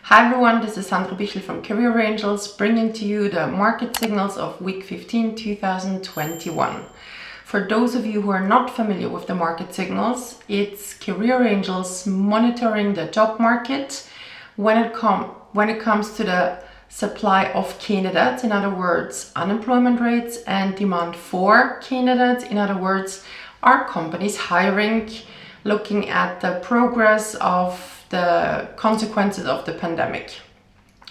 Hi everyone, this is Sandra Bichel from Career Angels, bringing to you the market signals of week 15, 2021. For those of you who are not familiar with the market signals, it's Career Angels monitoring the job market when it comes to the supply of candidates, in other words, unemployment rates, and demand for candidates, in other words, are companies hiring, looking at the progress of the consequences of the pandemic.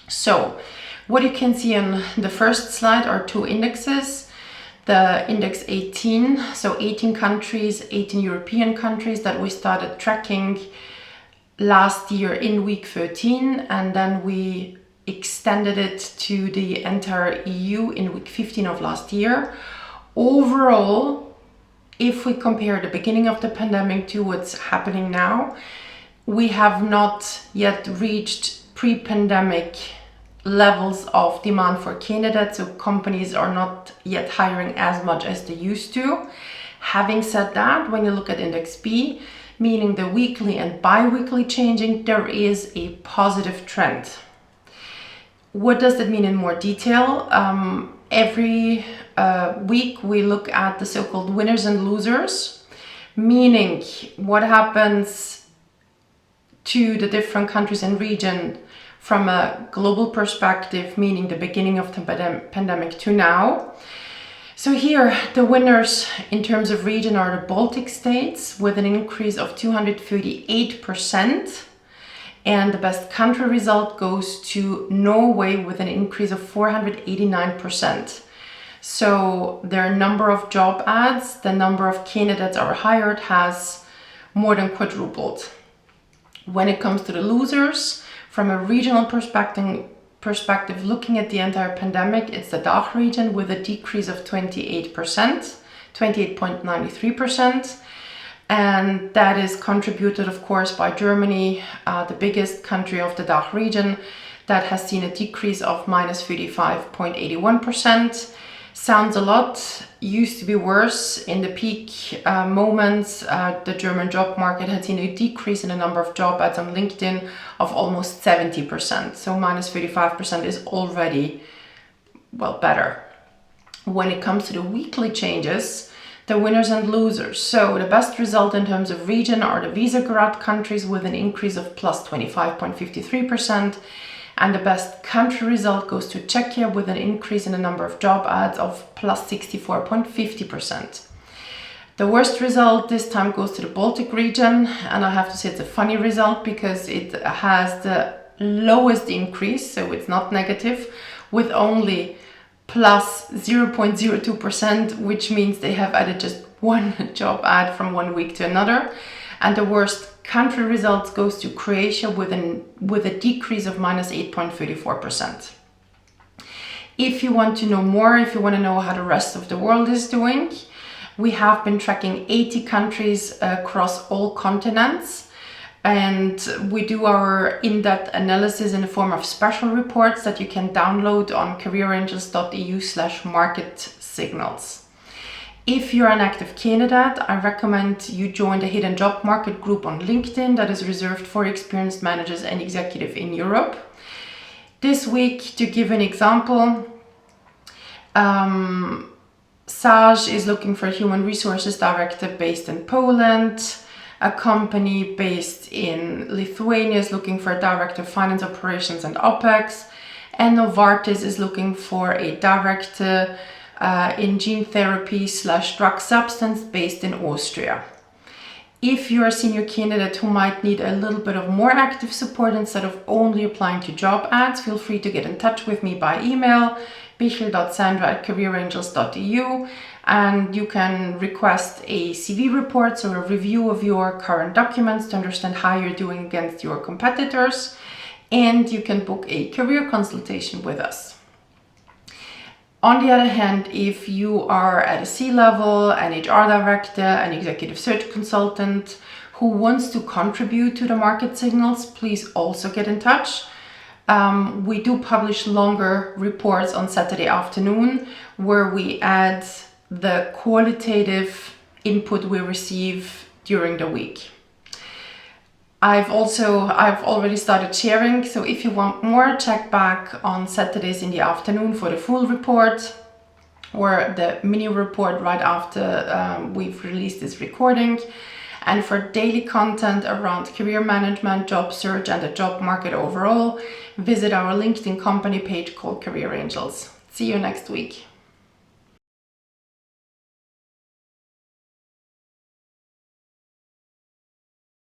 So what you can see on the first slide are two indexes. The index 18, so 18 countries, 18 European countries that we started tracking last year in week 13, and then we extended it to the entire EU in week 15 of last year. Overall, if we compare the beginning of the pandemic to what's happening now, we have not yet reached pre-pandemic levels of demand for candidates, so companies are not yet hiring as much as they used to. Having said that, when you look at index B, meaning the weekly and bi-weekly changing, there is a positive trend. What does that mean in more detail? Every week we look at the so-called winners and losers, meaning what happens to the different countries and region from a global perspective, meaning the beginning of the pandemic to now. So here, the winners in terms of region are the Baltic states with an increase of 238%. And the best country result goes to Norway with an increase of 489%. So their number of job ads, the number of candidates are hired has more than quadrupled. When it comes to the losers, from a regional perspective, looking at the entire pandemic, it's the DACH region with a decrease of 28.93%. And that is contributed, of course, by Germany, the biggest country of the DACH region, that has seen a decrease of minus 35.81%. Sounds a lot, used to be worse. In the peak moments, the German job market had seen a decrease in the number of job ads on LinkedIn of almost 70%. So minus 35% is already, well, better. When it comes to the weekly changes, the winners and losers. So the best result in terms of region are the Visegrad countries with an increase of plus 25.53%. And the best country result goes to Czechia with an increase in the number of job ads of plus 64.50%. The worst result this time goes to the Baltic region, and I have to say it's a funny result because it has the lowest increase, so it's not negative, with only plus 0.02%, which means they have added just one job ad from one week to another. And the worst country results goes to Croatia with a decrease of minus 8.34%. If you want to know more, if you want to know how the rest of the world is doing, we have been tracking 80 countries across all continents, and we do our in-depth analysis in the form of special reports that you can download on careerangels.eu/market signals. If you're an active candidate, I recommend you join the Hidden Job Market group on LinkedIn that is reserved for experienced managers and executives in Europe. This week, to give an example, Sage is looking for a human resources director based in Poland. A company based in Lithuania is looking for a director of finance operations and OPEX. And Novartis is looking for a director in gene therapy / drug substance based in Austria. If you're a senior candidate who might need a little bit of more active support instead of only applying to job ads, feel free to get in touch with me by email, bichel.sandra@careerangels.eu, and you can request a CV report, so a review of your current documents to understand how you're doing against your competitors, and you can book a career consultation with us. On the other hand, if you are at a C-level, an HR director, an executive search consultant who wants to contribute to the market signals, please also get in touch. We do publish longer reports on Saturday afternoon where we add the qualitative input we receive during the week. I've already started sharing, so if you want more, check back on Saturdays in the afternoon for the full report or the mini report right after we've released this recording. And for daily content around career management, job search, and the job market overall, visit our LinkedIn company page called Career Angels. See you next week.